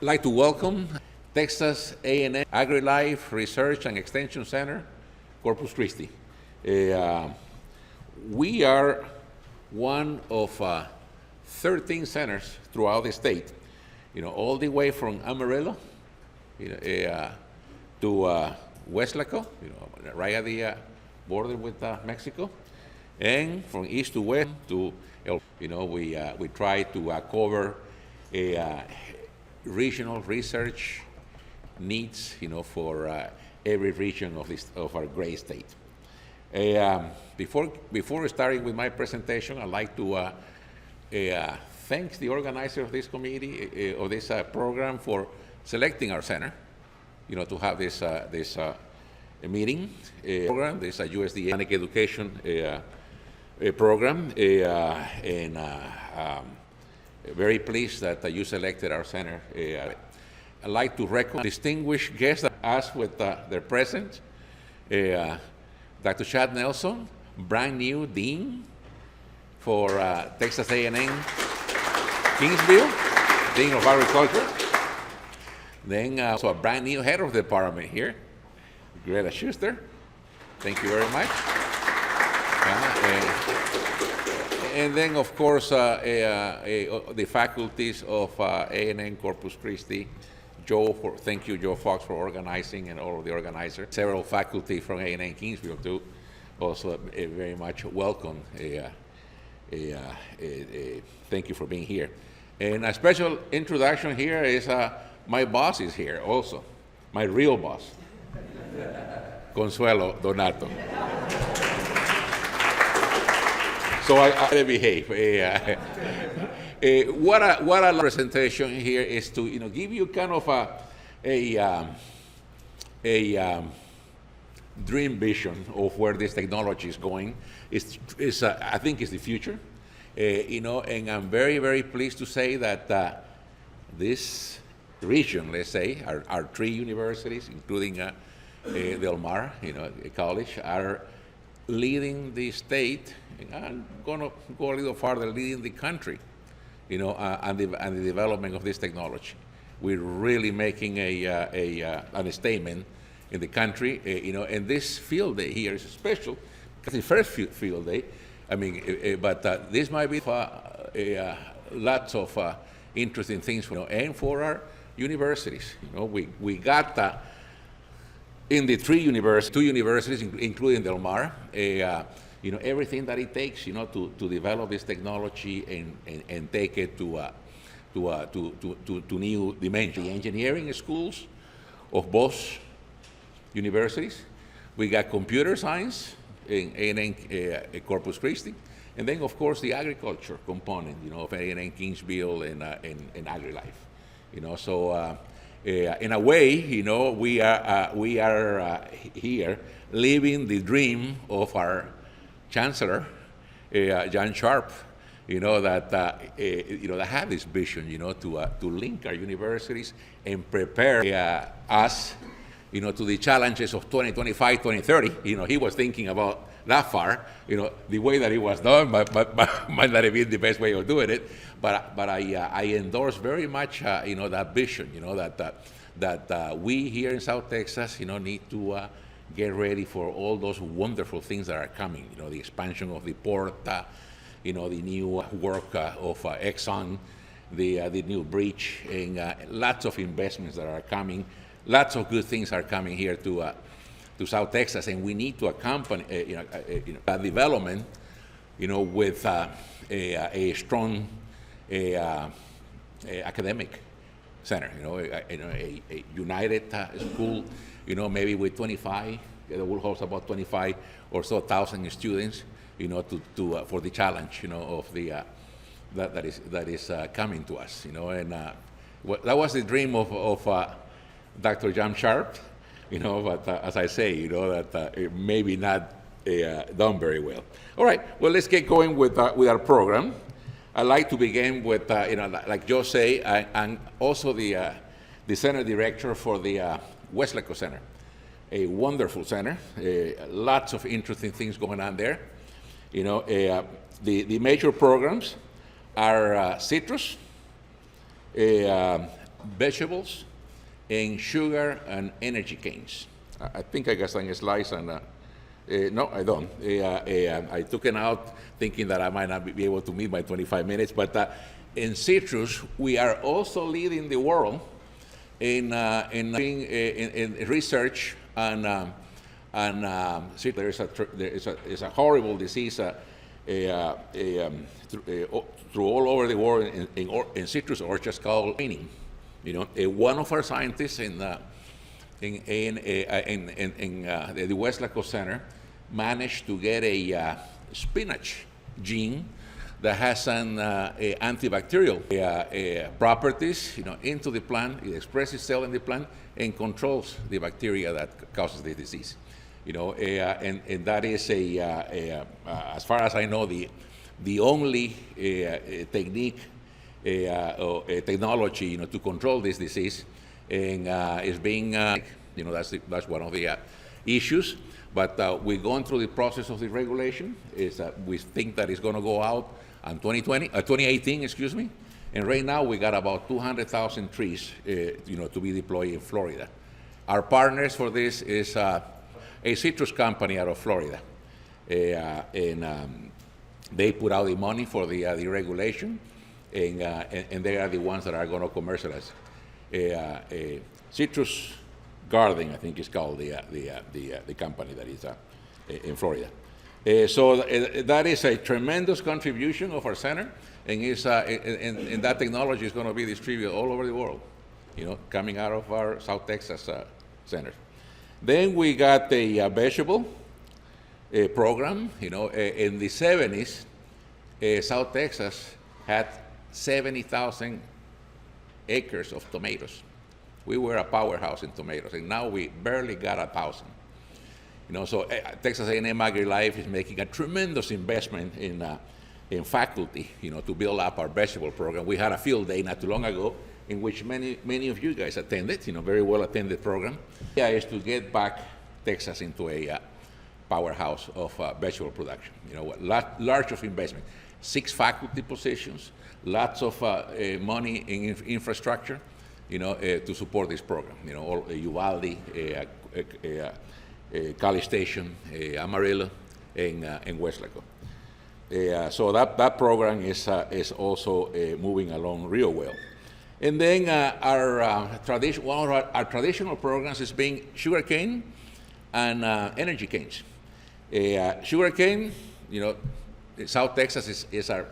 I'd like to welcome Texas A&M AgriLife Research and Extension Center, Corpus Christi. We are one of 13 centers throughout the state, all the way from Amarillo to Weslaco, right at the border with Mexico, and from east to west to we try to cover regional research needs, for every region of our great state. Before starting with my presentation, I'd like to thank the organizer of this committee, of this program, for selecting our center, to have this meeting program. This is a USDA education program, and very pleased that you selected our center. I'd like to recognize distinguished guests that asked with their presence. Dr. Chad Nelson, brand new dean for Texas A&M Kingsville, Dean of Agriculture. Then also a brand new head of the department here, Greta Schuster. Thank you very much. And then, of course, the faculties of A&M Corpus Christi. Thank you, Joe Fox, for organizing, and all of the organizers. Several faculty from A&M Kingsville, too, also very much welcome. Thank you for being here. And a special introduction here is my boss is here also, my real boss, Consuelo Donato. So I behave. What a presentation here is to give you kind of a dream vision of where this technology is going. I think it's the future, and I'm very, very pleased to say that this region, let's say, our three universities, including Del Mar, college, are leading the state, and I'm going to go a little farther, leading the country, and the development of this technology. We're really making a statement in the country, and this field day here is special. It's the first field day. I mean, but this might be lots of interesting things, and for our universities. We got in the two universities, including Del Mar, everything that it takes, to develop this technology and take it to new dimensions. The engineering schools of both universities. We got computer science in A&M Corpus Christi, and then of course the agriculture component, of A&M Kingsville and AgriLife. So in a way, we are here living the dream of our chancellor, John Sharp, that had this vision, to link our universities and prepare us, to the challenges of 2025, 2030. He was thinking about that far. The way that it was done might not have been the best way of doing it, but I endorse very much, that vision, that we here in South Texas, need to get ready for all those wonderful things that are coming. The expansion of the port, the new work of Exxon, the new bridge, and lots of investments that are coming. Lots of good things are coming here to South Texas, and we need to accompany that development, with a strong academic center, a united school, maybe with 25, that will host about 25 or so thousand students, for the challenge, of the that is coming to us, and that was the dream of Dr. John Sharp, but as I say, that it maybe not done very well. All right, well, let's get going with our program. I'd like to begin with, like Joe say, I'm also the center director for the Weslaco Center, a wonderful center, lots of interesting things going on there. The major programs are citrus, vegetables, and sugar and energy canes. I think I got some slides, and no, I don't. I took it out thinking that I might not be able to meet my 25 minutes, but in citrus, we are also leading the world in research and there is a horrible disease through all over the world in citrus orchards called greening. You know, one of our scientists in the Weslaco Center managed to get a spinach gene that has an antibacterial properties, you know, into the plant. It expresses itself in the plant and controls the bacteria that causes the disease. You know, and that is as far as I know, the only technique or technology, you know, to control this disease, and is being, you know, that's one of the issues. But we're going through the process of the regulation. We think that it's going to go out in 2018, excuse me. And right now we got about 200,000 trees, you know, to be deployed in Florida. Our partners for this is a citrus company out of Florida, and they put out the money for the regulation, and they are the ones that are going to commercialize. Citrus Garden, I think is called the company that is in Florida. So that is a tremendous contribution of our center, and and that technology is going to be distributed all over the world, you know, coming out of our South Texas center. Then we got the vegetable program. You know, in the 70s, South Texas had 70,000 acres of tomatoes. We were a powerhouse in tomatoes, and now we barely got 1,000. You know, so Texas A&M AgriLife is making a tremendous investment in faculty, you know, to build up our vegetable program. We had a field day not too long ago in which many of you guys attended, you know, very well attended program. The idea is to get back Texas into a powerhouse of vegetable production. You know, large of investment, 6 faculty positions, lots of money in infrastructure, you know, to support this program. You know, all Uvalde, College Station, Amarillo, and Weslaco. So that program is also moving along real well. And then one of our traditional programs is being sugarcane and energy canes. Sugarcane, you know, South Texas is our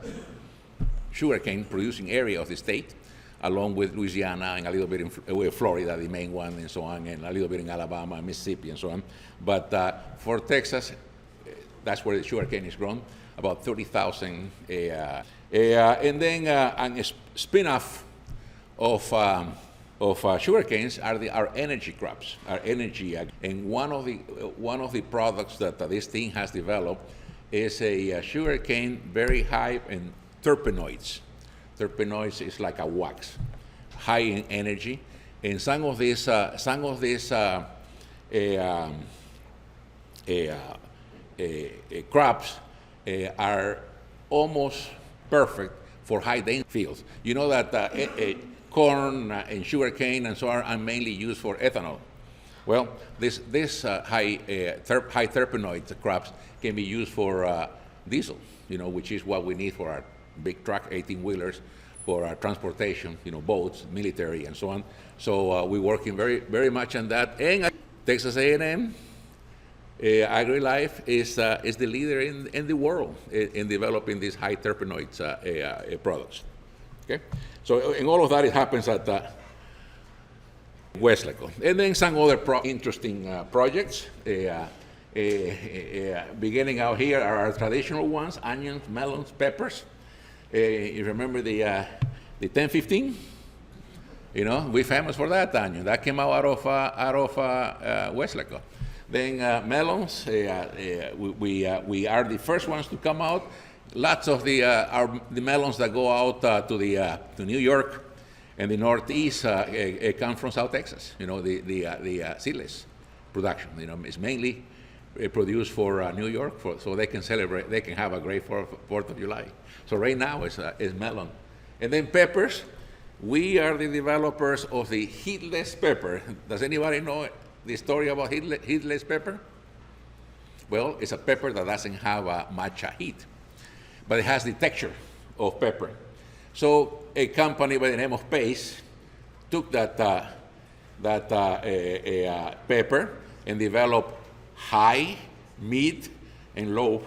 sugarcane producing area of the state, along with Louisiana and a little bit in Florida, the main one, and so on, and a little bit in Alabama, Mississippi, and so on. But for Texas, that's where the sugarcane is grown, about 30,000. And then a spin-off of sugarcanes are our energy crops, our energy. And one of the products that this thing has developed is a sugarcane very high in terpenoids. Terpenoids is like a wax, high in energy, and some of these crops are almost perfect for high density fields. You know that corn and sugarcane and so on are mainly used for ethanol. Well, this high terpenoid crops can be used for diesel, you know, which is what we need for our big truck, 18-wheelers, for our transportation, you know, boats, military, and so on. So we're working very, very much on that. And Texas A&M AgriLife is the leader in the world in developing these high terpenoids products. Okay, so in all of that, it happens at Weslaco. And then some other interesting projects. Beginning out here are our traditional ones: onions, melons, peppers. You remember the 1015? You know, we're famous for that onion. That came out of Weslaco. Then melons, we are the first ones to come out. Lots of the melons that go out to New York and the Northeast come from South Texas. You know, the seedless production. You know, it's mainly produced for New York, so they can celebrate. They can have a great 4th of July. So right now it's melon, and then peppers. We are the developers of the heatless pepper. Does anybody know the story about heatless pepper? Well, it's a pepper that doesn't have much heat, but it has the texture of pepper. So a company by the name of Pace took that pepper and developed high, mid, and low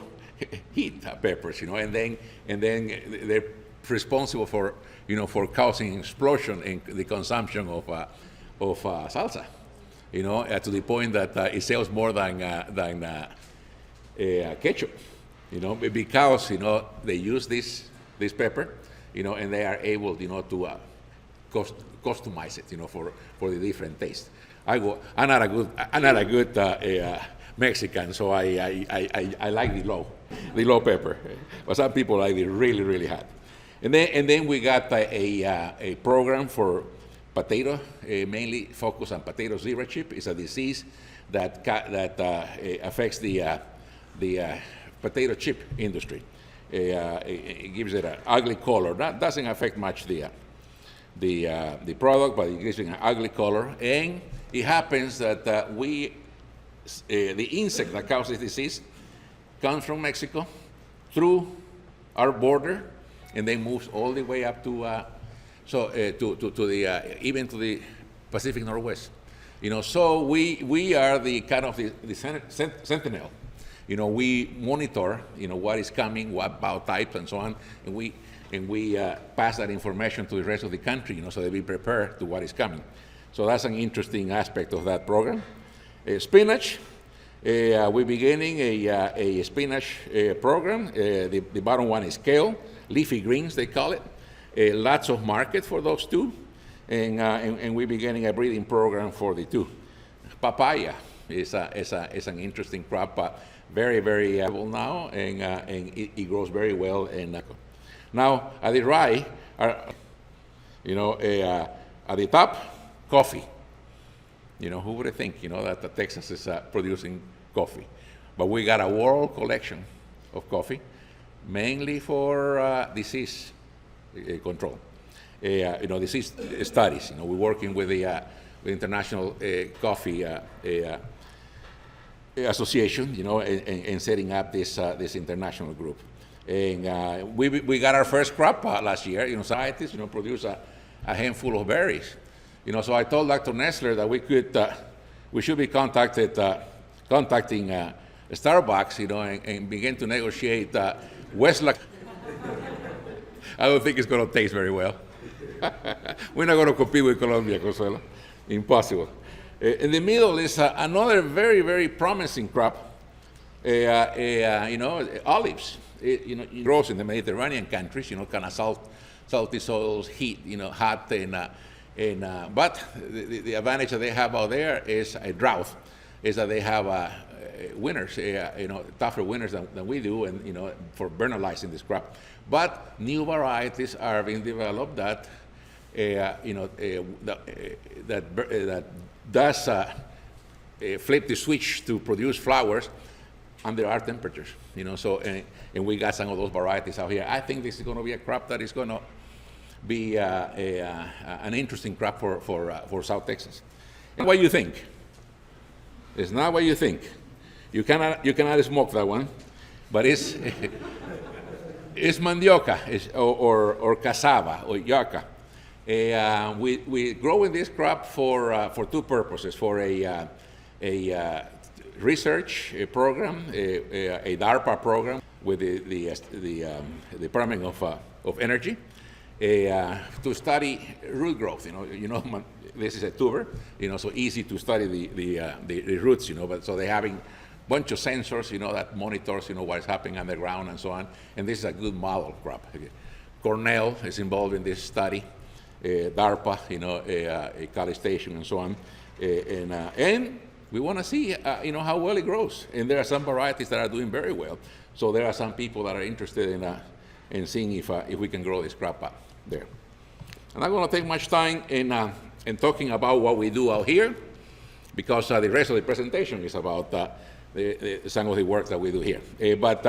heat peppers, and then they're responsible for causing explosion in the consumption of salsa, to the point that it sells more than ketchup, because they use this pepper, and they are able to customize it, for the different tastes. I'm not a good Mexican, so I like the low pepper, but some people like it really, really hot. And then we got a program for potato, mainly focused on potato zero chip. It's a disease that affects the potato chip industry. It gives it an ugly color. That doesn't affect much the product, but it gives it an ugly color. And it happens that the insect that causes disease comes from Mexico through our border, and then moves all the way up to even to the Pacific Northwest. So we are the kind of the sentinel. We monitor what is coming, what biotypes, and so on, and we pass that information to the rest of the country, so they be prepared to what is coming. So that's an interesting aspect of that program. Spinach. We're beginning a spinach program. The bottom one is kale, leafy greens they call it. Lots of market for those two, and we're beginning a breeding program for the two. Papaya is an interesting crop, very, very able now, and it grows very well. Now at the rye, at the top, coffee. Who would think, that Texas is producing coffee? But we got a world collection of coffee, mainly for disease control, disease studies. We're working with the International Coffee Association, and setting up this international group. And we got our first crop last year. Scientists, produce a handful of berries. So I told Dr. Nestler that we should be contacting Starbucks, and begin to negotiate Weslaco. I don't think it's going to taste very well. We're not going to compete with Colombia, Consuelo. Impossible. In the middle is another very, very promising crop. Olives. It grows in the Mediterranean countries. Kind of salty soils, heat. Hot but the advantage that they have out there is a drought, is that they have winters, tougher winters than we do, and for vernalizing this crop. But new varieties are being developed that that does flip the switch to produce flowers under our temperatures. So and we got some of those varieties out here. I think this is going to be a crop that is going to be an interesting crop for South Texas. And what you think? It's not what you think. You cannot smoke that one, but it's it's mandioca, or cassava, or yucca. We growing this crop for two purposes: for a research program, a DARPA program with the Department of Energy. To study root growth, this is a tuber, so easy to study the roots, but so they're having a bunch of sensors, that monitors, what is happening underground and so on, and this is a good model crop. Cornell is involved in this study, DARPA, College Station and so on, and we want to see, how well it grows, and there are some varieties that are doing very well, so there are some people that are interested in seeing if we can grow this crop up there. I'm not going to take much time in talking about what we do out here, because the rest of the presentation is about some of the work that we do here. But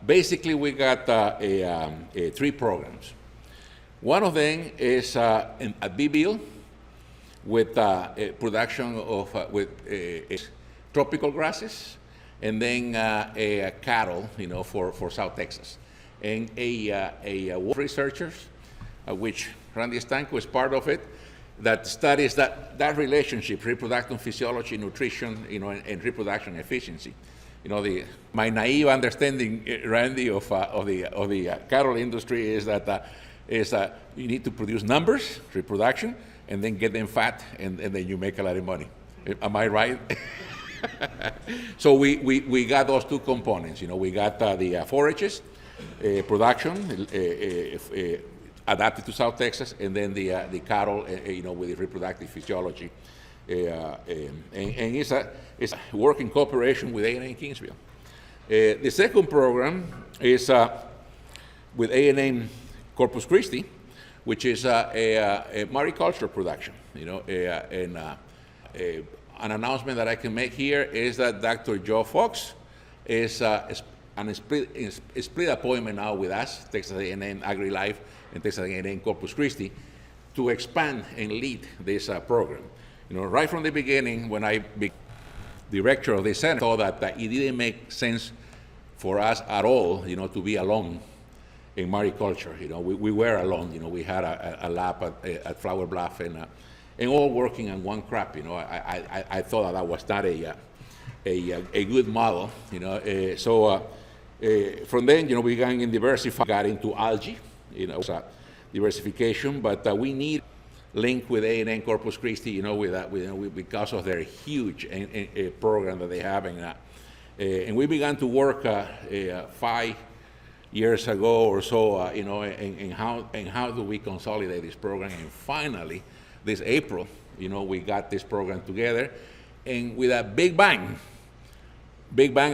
basically, we got three programs. One of them is a bee meal with production of tropical grasses, and then a cattle, for South Texas, and a researchers, which Randy Stanko is part of it, that studies that relationship, reproductive physiology, nutrition, and reproduction efficiency. My naive understanding, Randy, of the cattle industry is that you need to produce numbers, reproduction, and then get them fat, and then you make a lot of money. Am I right? So we got those two components. We got the forages, production, adapted to South Texas, and then the cattle, with the reproductive physiology. And it's a work in cooperation with A&M Kingsville. The second program is with A&M Corpus Christi, which is a mariculture production. And an announcement that I can make here is that Dr. Joe Fox is on a split appointment now with us, Texas A&M AgriLife and Texas A&M Corpus Christi, to expand and lead this program. Right from the beginning, when I became director of the center, I thought that it didn't make sense for us at all, to be alone in mariculture. We were alone. We had a lab at Flower Bluff, and all working on one crop. I thought that was not a good model. So from then, we began in diversify, got into algae. Diversification, but we need link with A&M Corpus Christi, because of their huge program that they have, and we began to work 5 years ago or so, and how do we consolidate this program, and finally, this April, we got this program together, and with a big bang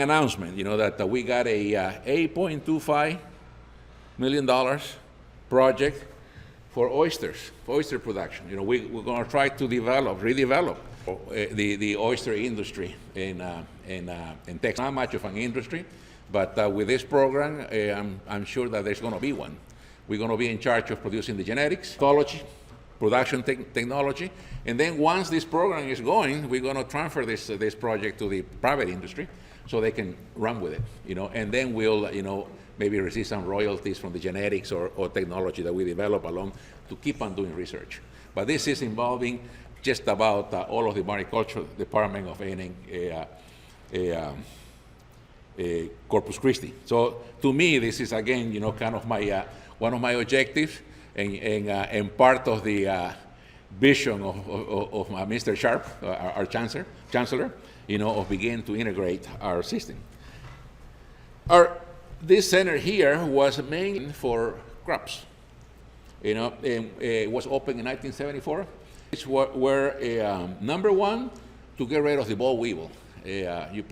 announcement, that we got a $8.25 million project for oysters, for oyster production. We're going to try to redevelop the oyster industry in Texas. Not much of an industry, but with this program, I'm sure that there's going to be one. We're going to be in charge of producing the genetics, pathology, production technology, and then once this program is going, we're going to transfer this project to the private industry so they can run with it. And then we'll, maybe receive some royalties from the genetics or technology that we develop along to keep on doing research. But this is involving just about all of the mariculture department of A&M Corpus Christi. So to me, this is again, kind of my one of my objectives and part of the vision of Mr. Sharp, our chancellor, of beginning to integrate our system. This center here was mainly for crops. It was opened in 1974. It's were number one to get rid of the boll weevil. You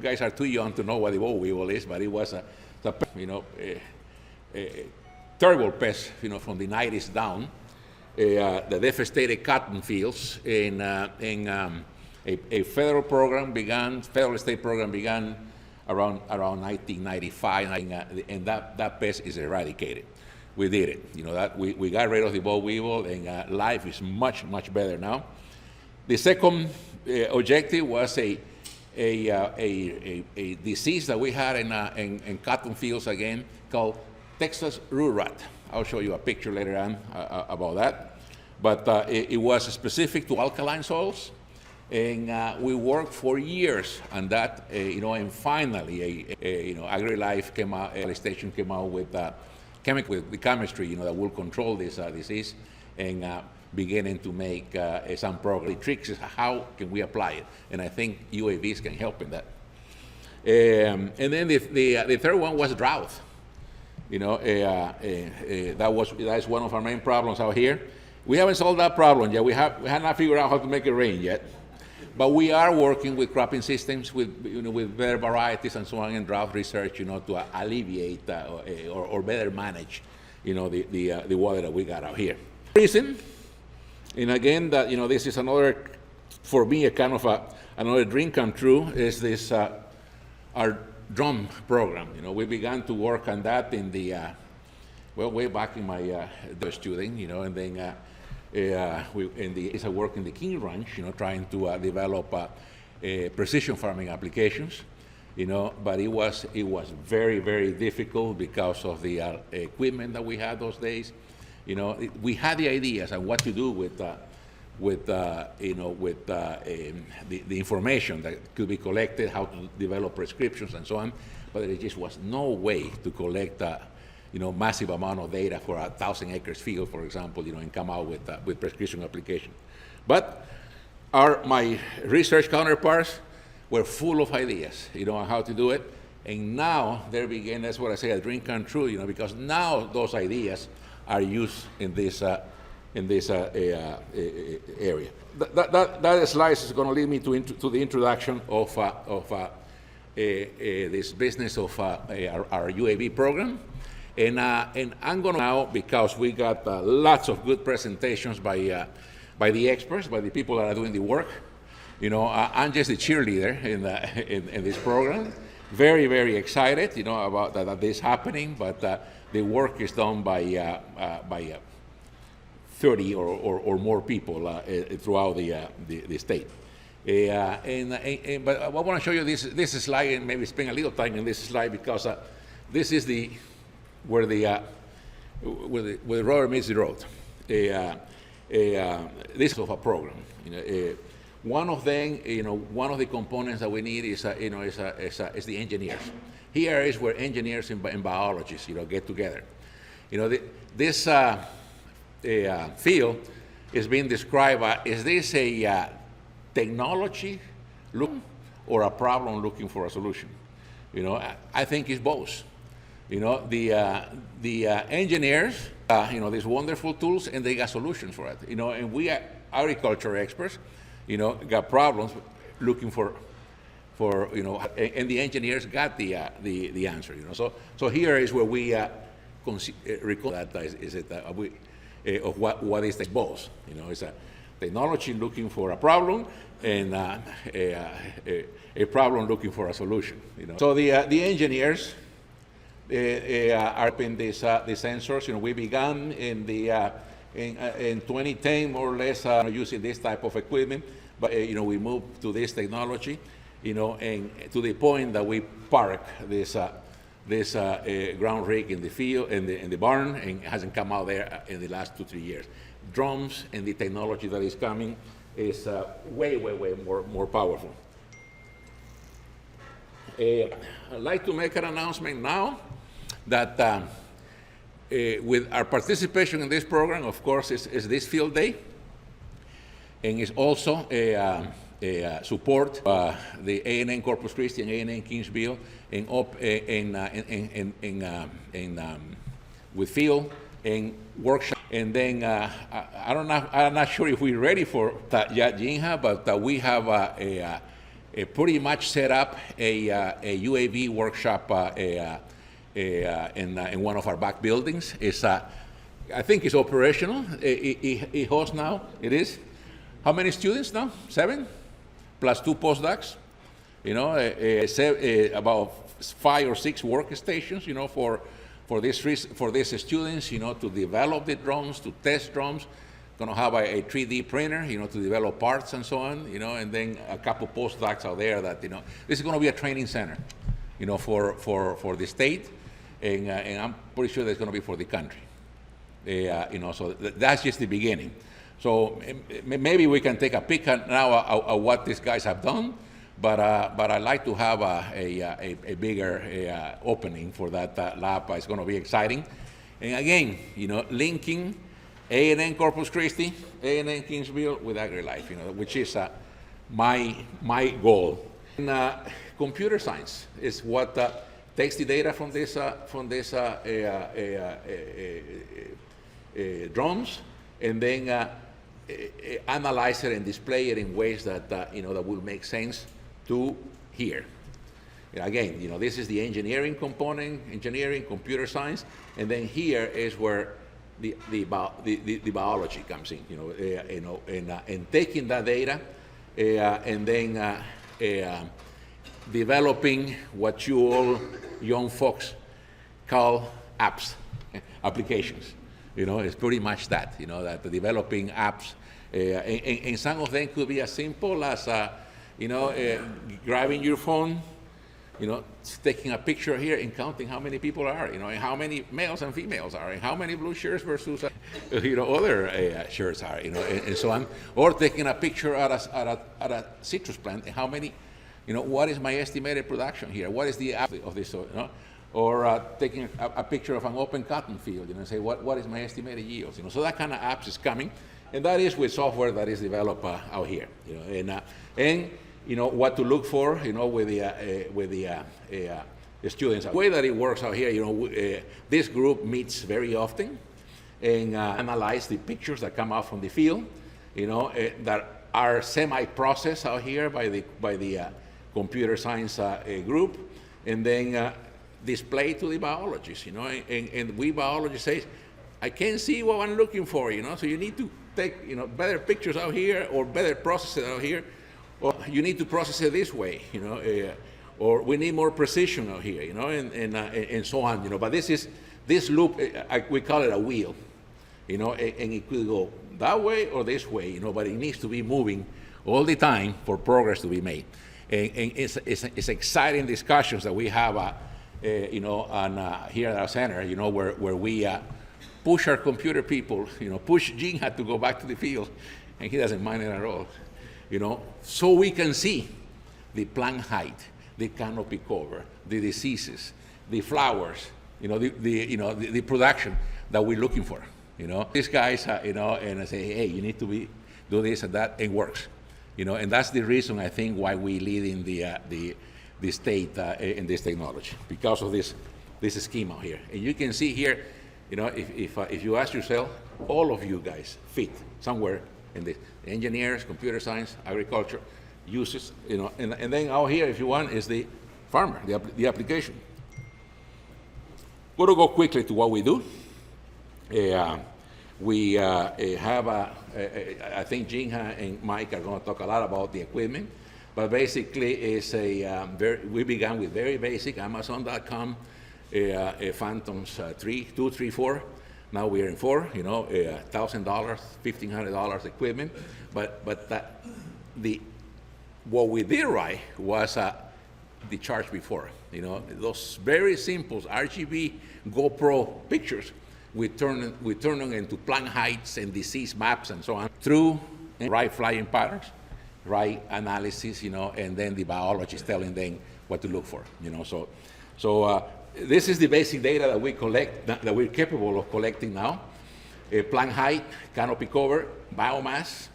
guys are too young to know what the boll weevil is, but it was a terrible pest, from the 90s down. The devastated cotton fields, and a federal state program began around 1995, and that pest is eradicated. We did it. We got rid of the boll weevil, and life is much better now. The second objective was a disease that we had in cotton fields again called Texas root rot. I'll show you a picture later on about that. But it was specific to alkaline soils. And we worked for years on that, and finally, AgriLife came out, station came out with the chemistry, that will control this disease, and beginning to make some progress. The trick is how can we apply it, and I think UAVs can help in that. And then the third one was drought. That's one of our main problems out here. We haven't solved that problem yet. We have not figured out how to make it rain yet. But we are working with cropping systems, with better varieties and so on, and drought research, to alleviate or better manage, the water that we got out here. Reason, and again, that this is another, for me, a kind of another dream come true, is this our drum program. We began to work on that in the Well, way back in my the student, and then I work in the King Ranch, trying to develop precision farming applications, but it was very, very difficult because of the equipment that we had those days. We had the ideas on what to do with the information that could be collected, how to develop prescriptions and so on, but there just was no way to collect massive amount of data for 1,000 acres field, for example, and come out with prescription application. But my research counterparts were full of ideas, on how to do it, and now there began, that's what I say, a dream come true, because now those ideas are used in this area. That slide is going to lead me to the introduction of this business of our UAV program. And I'm going to now, because we got lots of good presentations by the experts, by the people that are doing the work. I'm just a cheerleader in this program. Very, very excited, about that this happening, but the work is done by 30 or more people throughout the state. But I want to show you this slide, and maybe spend a little time in this slide, because this is where the rubber meets the road. This is of a program. One of them, one of the components that we need is the engineers. Here is where engineers and biologists, get together. This field is being described. Is this a technology looking or a problem looking for a solution? I think it's both. The engineers, these wonderful tools, and they got solutions for it. And we are agriculture experts, got problems looking for and the engineers got the answer. So here is where we recall that of what is the both. It's a technology looking for a problem and a problem looking for a solution. So the engineers are in these sensors. We began in 2010 more or less using this type of equipment, but we moved to this technology, and to the point that we park this ground rig in the field, in the barn, and it hasn't come out there in the last 2-3 years. Drones and the technology that is coming is way more powerful. I'd like to make an announcement now that with our participation in this program, of course, is this field day, and it's also support the A&M Corpus Christi and A&M Kingsville with field and workshop. And then I'm not sure if we're ready for that yet, Jinha, but we have a pretty much set up a UAV workshop in one of our back buildings. I think it's operational. It hosts now. It is. How many students now? 7, plus 2 postdocs. About 5 or 6 workstations. For these students. To develop the drones, to test drones. Going to have a 3D printer. To develop parts and so on. And then a couple postdocs out there that this is going to be a training center. For the state, and I'm pretty sure that's going to be for the country. So that's just the beginning. So maybe we can take a peek now at what these guys have done, but I'd like to have a bigger opening for that lab. It's going to be exciting, and again, linking A&M Corpus Christi, A&M Kingsville with AgriLife, which is my goal. And, computer science is what takes the data from this drones, and then analyze it and display it in ways that that will make sense to here. Again, this is the engineering component, engineering, computer science, and then here is where the biology comes in. And taking that data and then developing what you all young folks call apps. applications. It's pretty much that, that the developing apps, and some of them could be as simple as, grabbing your phone, taking a picture here and counting how many people are, and how many males and females are, and how many blue shirts versus, other shirts are, and so on. Or taking a picture at a citrus plant and how many, what is my estimated production here? What is the average of this, Or taking a picture of an open cotton field, and say, what is my estimated yields? So that kind of apps is coming, and that is with software that is developed out here, and what to look for, with the students. The way that it works out here, this group meets very often and analyze the pictures that come out from the field, that are semi-processed out here by the computer science group, and then display to the biologists, and we biologists say, I can't see what I'm looking for, so you need to take, better pictures out here, or better process it out here, or you need to process it this way, or we need more precision out here, and so on, But this loop, we call it a wheel, and it could go that way or this way, but it needs to be moving all the time for progress to be made. And it's exciting discussions that we have, here at our center, where we push our computer people, push Jinha to go back to the field, and he doesn't mind it at all, so we can see the plant height, the canopy cover, the diseases, the flowers, the production that we're looking for, These guys, and I say, hey, you need to do this and that, and it works, and that's the reason I think why we lead in the state in this technology, because of this scheme out here. And you can see here, if you ask yourself, all of you guys fit somewhere in this. Engineers, computer science, agriculture, uses, and then out here, if you want, is the farmer, the application. We're going to go quickly to what we do. We have, I think Jinha and Mike are going to talk a lot about the equipment. But basically, it's we began with very basic Amazon.com, Phantoms 3, 2, 3, 4. Now we're in 4, $1,000, $1,500 equipment. But what we did right was the charge before. Those very simple RGB GoPro pictures, we turn them into plant heights and disease maps and so on through right flying patterns, right analysis, and then the biologist telling them what to look for, So this is the basic data that we collect, that we're capable of collecting now. Plant height, canopy cover, biomass,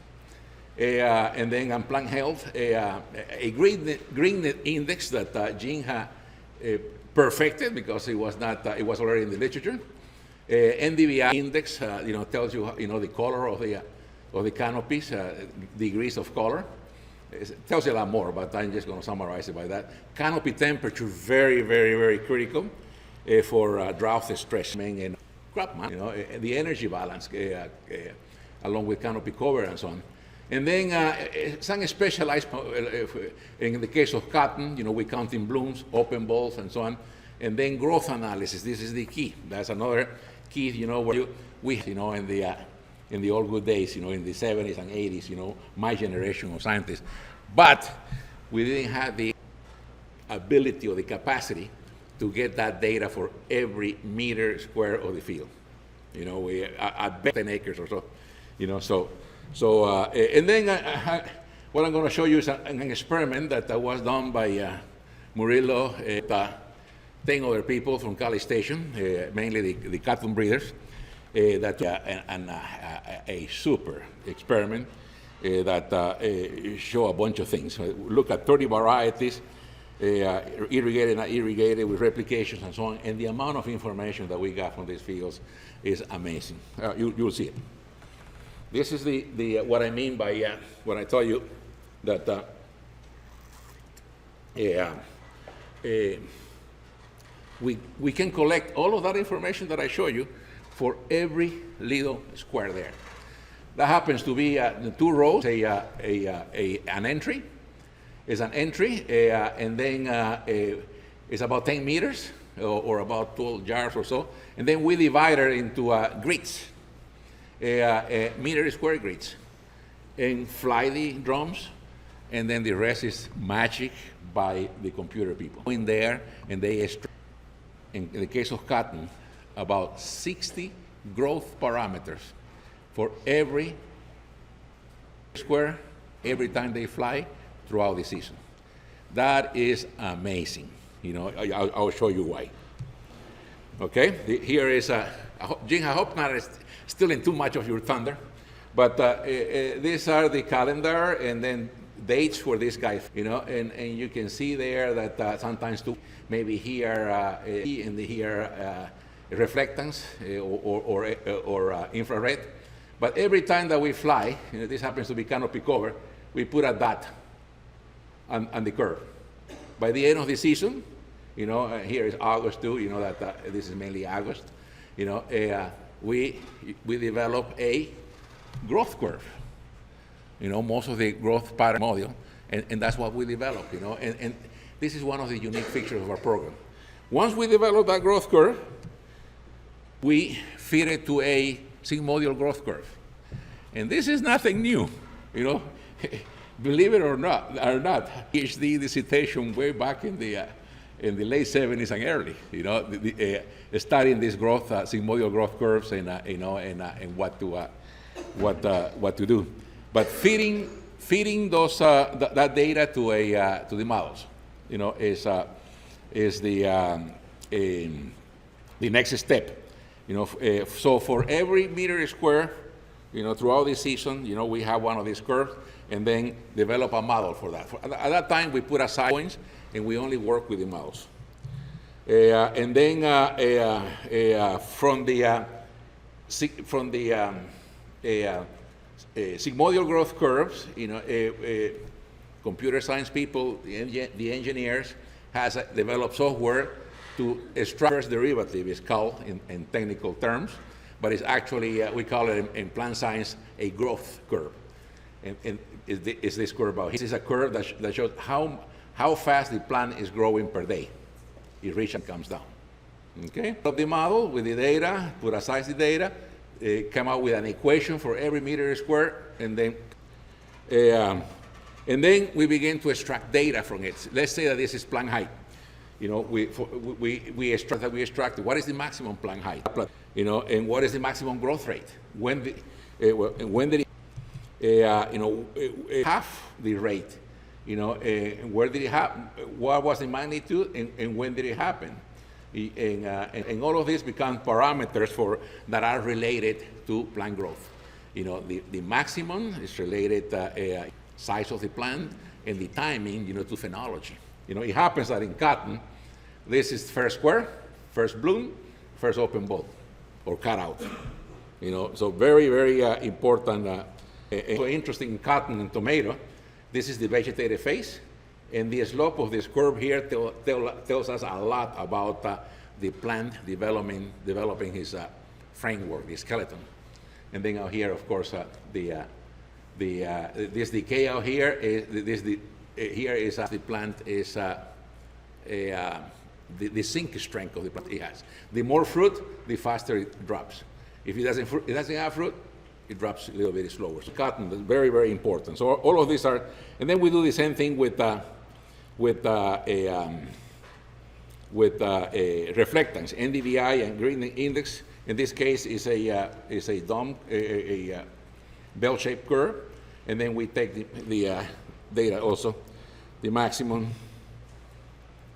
and then on plant health, a green index that Jinha perfected because it was already in the literature. NDVI index, tells you, the color of the canopies, degrees of color. It tells you a lot more, but I'm just going to summarize it by that. Canopy temperature, very, very, very critical for drought stress and crop, the energy balance, along with canopy cover and so on. And then some specialized, in the case of cotton, we count in blooms, open balls, and so on. And then growth analysis, this is the key. That's another key, where in the old good days, in the 70s and 80s, my generation of scientists. But we didn't have the ability or the capacity to get that data for every meter square of the field. We at 10 acres or so. And then what I'm going to show you is an experiment that was done by Murillo, 10 other people from College Station, mainly the cotton breeders. That's a super experiment that show a bunch of things. Look at 30 varieties, irrigated, not irrigated, with replications and so on, and the amount of information that we got from these fields is amazing. You'll see it. This is the what I mean by when I tell you that we can collect all of that information that I show you for every little square there. That happens to be the 2 rows, an entry. Is an entry, and then it's about 10 meters or about 12 yards or so, and then we divide it into grids, meter square grids, and fly the drums, and then the rest is magic by the computer people. Go in there, and they extract, in the case of cotton, about 60 growth parameters for every square every time they fly throughout the season. That is amazing. You know, I'll show you why. Okay, here is Jim, I hope not stealing too much of your thunder, but these are the calendar and then dates for this guy, you know, and you can see there that sometimes too, maybe here in the here reflectance or infrared, but every time that we fly, you know, this happens to be canopy cover, we put a dot on the curve. By the end of the season, you know, here is August too, you know that this is mainly August, you know, we develop a growth curve. You know, most of the growth pattern model, and that's what we develop, you know, and this is one of the unique features of our program. Once we develop that growth curve, we feed it to a sigmoidal growth curve. And this is nothing new, you know, believe it or not, PhD dissertation way back in the late 70s and early, you know, studying this growth, sigmoidal growth curves and, you know, and what to do. But feeding those that data to the models, you know, is the next step. You know, so for every meter square, you know, throughout the season, you know, we have one of these curves, and then develop a model for that. At that time, we put aside points, and we only work with the models. And then from the sigmoidal growth curves, you know, computer science people, the engineers, has developed software to extract first derivative, is called in technical terms, but it's actually, we call it in plant science a growth curve. And is this curve out here? This is a curve that shows how fast the plant is growing per day. It reaches and comes down. Okay? Of the model with the data, put aside the data, come out with an equation for every meter square, and then we begin to extract data from it. Let's say that this is plant height. You know, we extract what is the maximum plant height, you know, and what is the maximum growth rate? When did it, you know, half the rate? You know, where did it happen? What was the magnitude, and when did it happen? And all of these become parameters that are related to plant growth. You know, the maximum is related to size of the plant, and the timing, you know, to phenology. You know, it happens that in cotton, this is first square, first bloom, first open bud, or cutout. You know, so very, very important. So interesting in cotton and tomato, this is the vegetative phase, and the slope of this curve here tells us a lot about the plant developing his framework, the skeleton. And then out here, of course, this decay out here is here is the plant is the sink strength of the plant it has. The more fruit, the faster it drops. If it doesn't have fruit, it drops a little bit slower. So cotton is very, very important. So all of these are, and then we do the same thing with reflectance, NDVI and green index. In this case, is a dome, a bell-shaped curve, and then we take the data also, the maximum,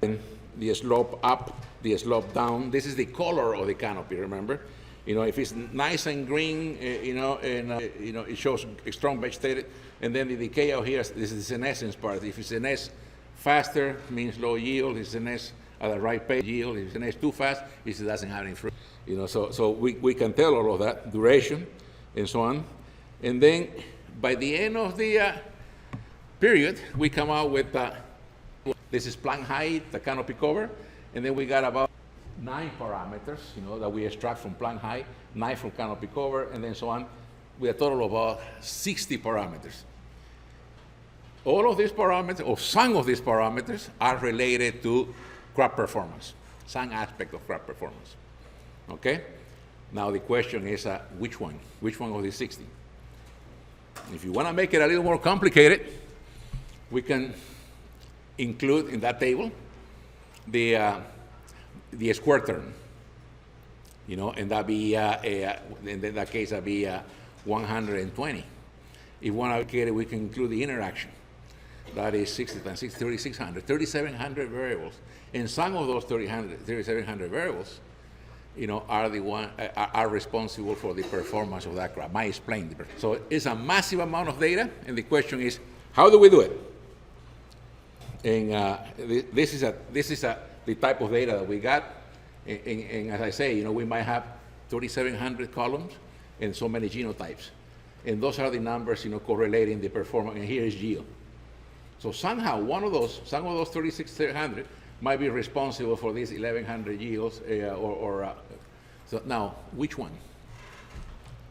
and the slope up, the slope down. This is the color of the canopy. Remember, you know, if it's nice and green, you know, and you know, it shows strong vegetated, and then the decay out here. This is the senescence part. If it's senesce faster, means low yield. If it's senesce at the right pace, yield. If it's senesce too fast, it doesn't have any fruit. You know, so we can tell all of that, duration, and so on. And then by the end of the period, we come out with this is plant height, the canopy cover, and then we got about 9 parameters, you know, that we extract from plant height, 9 from canopy cover, and then so on, with a total of about 60 parameters. All of these parameters, or some of these parameters, are related to crop performance. some aspect of crop performance. Okay? Now the question is, which one? Which one of these 60? If you want to make it a little more complicated, we can include in that table the square term. You know, and that be in that case that'd be 120. If you want to allocate it, we can include the interaction. That is 60 times 60, 3,600, 3,700 variables. And some of those 3,700 variables, you know, are responsible for the performance of that crop. Might explain the performance. So it's a massive amount of data, and the question is, how do we do it? And this is the type of data that we got. And as I say, you know, we might have 3,700 columns and so many genotypes. And those are the numbers, you know, correlating the performance. And here is geo. So somehow some of those 3,600 might be responsible for these 1,100 geos. So now, which one?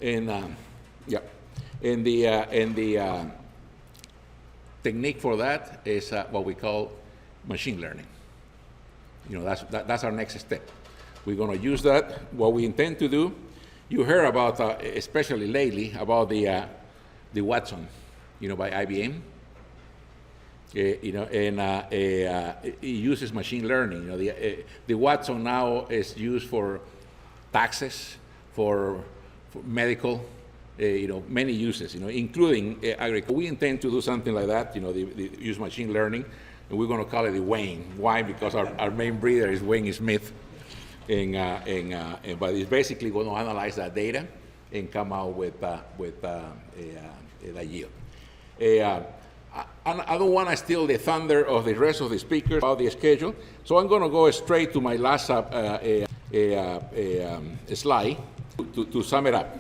And the technique for that is what we call machine learning. You know, that's our next step. We're going to use that. What we intend to do, you heard about, especially lately, about the Watson, you know, by IBM. You know, and it uses machine learning. You know, the Watson now is used for taxes, for medical, you know, many uses. You know, including agriculture. We intend to do something like that. You know, use machine learning, and we're going to call it the Wayne. Why? Because our main breeder is Wayne Smith. But it's basically going to analyze that data and come out with a yield. I don't want to steal the thunder of the rest of the speakers about the schedule, so I'm going to go straight to my last slide to sum it up.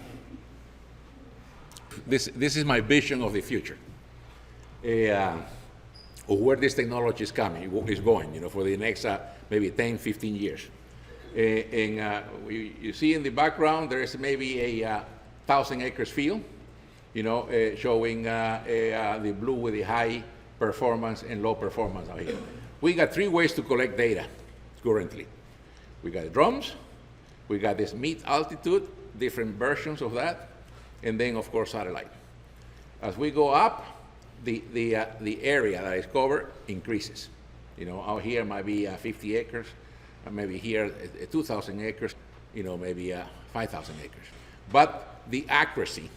This is my vision of the future, of where this technology is going, you know, for the next maybe 10, 15 years. You see in the background, there is maybe a 1,000 acres field, you know, showing the blue with the high performance and low performance out here. We got 3 ways to collect data currently. We got drums, we got this mean altitude, different versions of that, and then of course satellite. As we go up, the area that is covered increases. You know, out here might be 50 acres, maybe here 2,000 acres, you know, maybe 5,000 acres. But the accuracy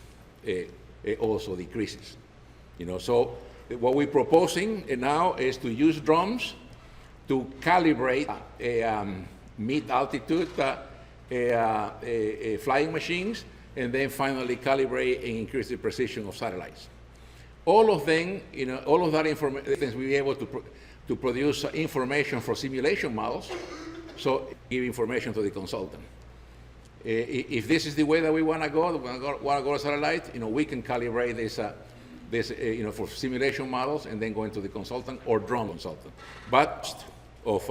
also decreases. You know, so what we're proposing now is to use drones to calibrate mid-altitude flying machines, and then finally calibrate and increase the precision of satellites. All of them, you know, all of that information, we'll be able to produce information for simulation models, so give information to the consultant. If this is the way that we want to go to satellite, you know, we can calibrate this, you know, for simulation models and then go into the consultant or drone consultant. But of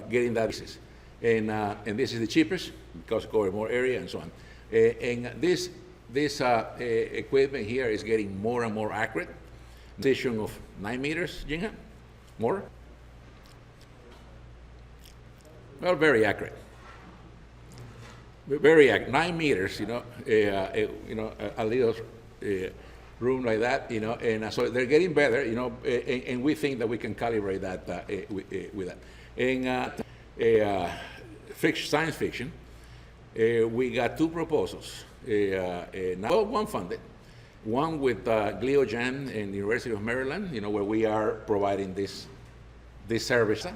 getting that basis, and this is the cheapest because it covers more area and so on. And this equipment here is getting more and more accurate. Precision of 9 meters, Jinha, more. Well, very accurate. Very accurate. 9 meters, you know, a little room like that, you know, and so they're getting better, you know, and we think that we can calibrate that with that. And science fiction, we got 2 proposals. Now, one funded, one with Gliogen and the University of Maryland, you know, where we are providing this service,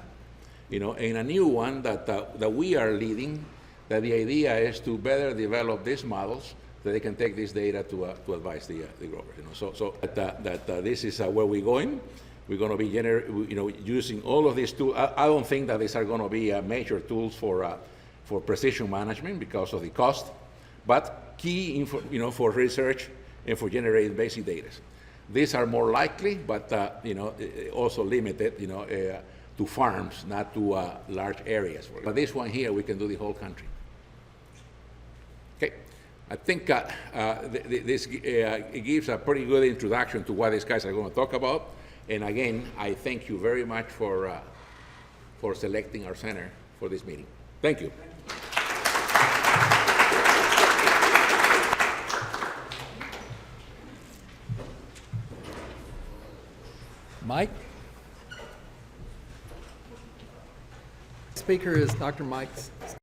you know, and a new one that we are leading. That the idea is to better develop these models that they can take this data to advise the growers. You know, so this is where we're going. We're going to be using all of these tools. I don't think that these are going to be major tools for precision management because of the cost, but key for research and for generating basic data. These are more likely, but also limited, to farms, not to large areas. But this one here, we can do the whole country. Okay, I think this gives a pretty good introduction to what these guys are going to talk about. And again, I thank you very much for selecting our center for this meeting. Thank you. Mike? Speaker is Dr. Mike